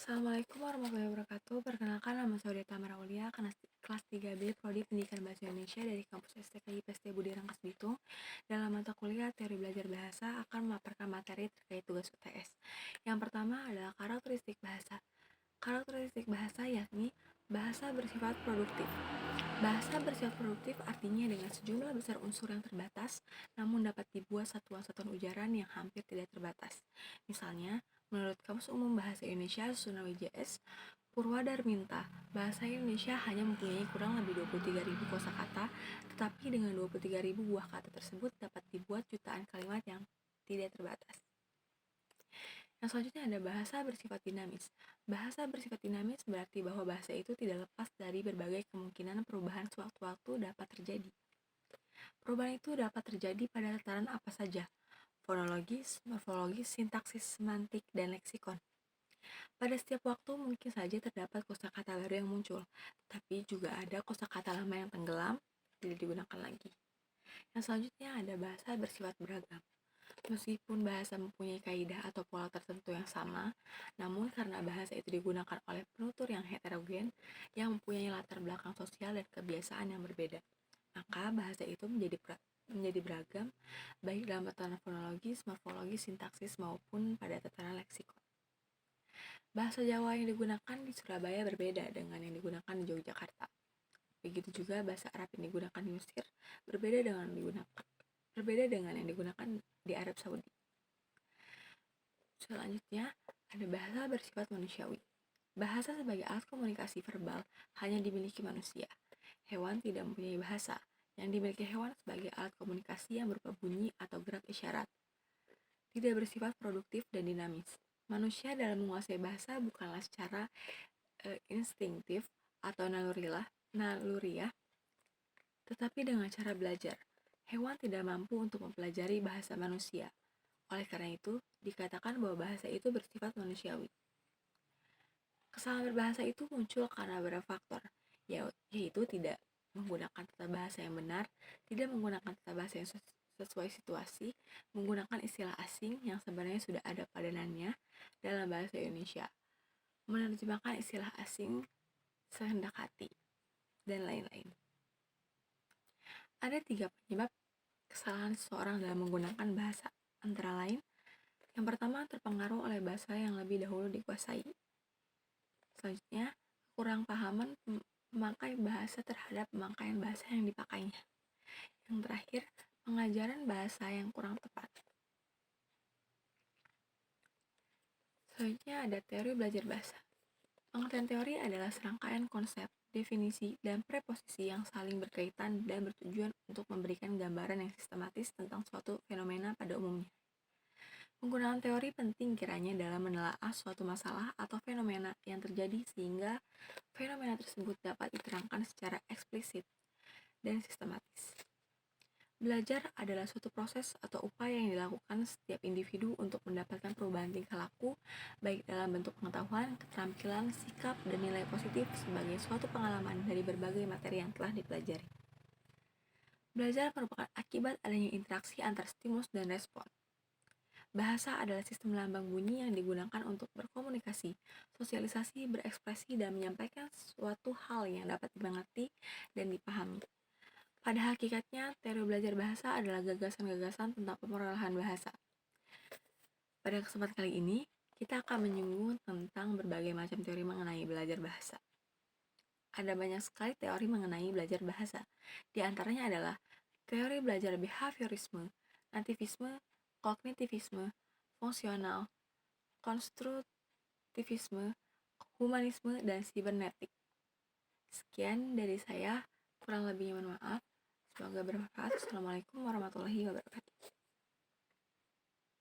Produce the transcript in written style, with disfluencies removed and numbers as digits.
Assalamualaikum warahmatullahi wabarakatuh. Perkenalkan, nama saya Tamara Aulia, kelas 3B Prodi Pendidikan Bahasa Indonesia dari Kampus STK IPST Budi Rangkas Bitung. Dalam mata kuliah Teori Belajar Bahasa akan memaparkan materi terkait tugas UTS. Yang pertama adalah karakteristik bahasa. Karakteristik bahasa yakni bahasa bersifat produktif. Bahasa bersifat produktif artinya dengan sejumlah besar unsur yang terbatas, namun dapat dibuat satuan-satuan ujaran yang hampir tidak terbatas. Misalnya, menurut Kamus Umum Bahasa Indonesia Sunawi JS, Purwadarminta, bahasa Indonesia hanya mempunyai kurang lebih 23.000 kosakata, tetapi dengan 23.000 buah kata tersebut dapat dibuat jutaan kalimat yang tidak terbatas. Yang selanjutnya ada bahasa bersifat dinamis. Bahasa bersifat dinamis berarti bahwa bahasa itu tidak lepas dari berbagai kemungkinan perubahan sewaktu-waktu dapat terjadi. Perubahan itu dapat terjadi pada tataran apa saja, fonologis, morfologis, sintaksis, semantik, dan leksikon. Pada setiap waktu mungkin saja terdapat kosakata baru yang muncul, tapi juga ada kosakata lama yang tenggelam, tidak digunakan lagi. Yang selanjutnya ada bahasa bersifat beragam. Meskipun bahasa mempunyai kaidah atau pola tertentu yang sama, namun karena bahasa itu digunakan oleh penutur yang heterogen, yang mempunyai latar belakang sosial dan kebiasaan yang berbeda, maka bahasa itu menjadi beragam, baik dalam tataran fonologis, morfologis, sintaksis, maupun pada tataran leksikon. Bahasa Jawa yang digunakan di Surabaya berbeda dengan yang digunakan di Yogyakarta. Begitu juga bahasa Arab yang digunakan di Mesir berbeda dengan yang digunakan di Arab Saudi. Selanjutnya, ada bahasa bersifat manusiawi. Bahasa sebagai alat komunikasi verbal hanya dimiliki manusia. Hewan tidak mempunyai bahasa. Yang dimiliki hewan sebagai alat komunikasi yang berupa bunyi atau gerak isyarat. Tidak bersifat produktif dan dinamis. Manusia dalam menguasai bahasa bukanlah secara instinktif atau naluriah, tetapi dengan cara belajar. Hewan tidak mampu untuk mempelajari bahasa manusia. Oleh karena itu, dikatakan bahwa bahasa itu bersifat manusiawi. Kesalahan berbahasa itu muncul karena beberapa faktor, yaitu tidak menggunakan tata bahasa yang benar, tidak menggunakan tata bahasa yang sesuai situasi, menggunakan istilah asing yang sebenarnya sudah ada padanannya dalam bahasa Indonesia, menerjemahkan istilah asing sehendak hati, dan lain-lain. Ada 3 penyebab kesalahan seseorang dalam menggunakan bahasa, antara lain, yang pertama terpengaruh oleh bahasa yang lebih dahulu dikuasai. Selanjutnya, kurang pahaman memakai bahasa terhadap pemakaian bahasa yang dipakainya. Yang terakhir, pengajaran bahasa yang kurang tepat. Selanjutnya ada teori belajar bahasa. Pengertian teori adalah serangkaian konsep, definisi, dan preposisi yang saling berkaitan dan bertujuan untuk memberikan gambaran yang sistematis tentang suatu fenomena pada umumnya. Penggunaan teori penting kiranya dalam menelaah suatu masalah atau fenomena yang terjadi sehingga fenomena tersebut dapat diterangkan secara eksplisit dan sistematis. Belajar adalah suatu proses atau upaya yang dilakukan setiap individu untuk mendapatkan perubahan tingkah laku, baik dalam bentuk pengetahuan, keterampilan, sikap, dan nilai positif sebagai suatu pengalaman dari berbagai materi yang telah dipelajari. Belajar merupakan akibat adanya interaksi antar stimulus dan respon. Bahasa adalah sistem lambang bunyi yang digunakan untuk berkomunikasi, sosialisasi, berekspresi, dan menyampaikan suatu hal yang dapat dimengerti dan dipahami. Pada hakikatnya, teori belajar bahasa adalah gagasan-gagasan tentang pemerolehan bahasa. Pada kesempatan kali ini, kita akan menyinggung tentang berbagai macam teori mengenai belajar bahasa. Ada banyak sekali teori mengenai belajar bahasa. Di antaranya adalah teori belajar behaviorisme, nativisme, kognitivisme, fungsional, konstruktivisme, humanisme, dan sibernetik. Sekian dari saya, kurang lebihnya mohon maaf. Semoga bermanfaat. Assalamualaikum warahmatullahi wabarakatuh.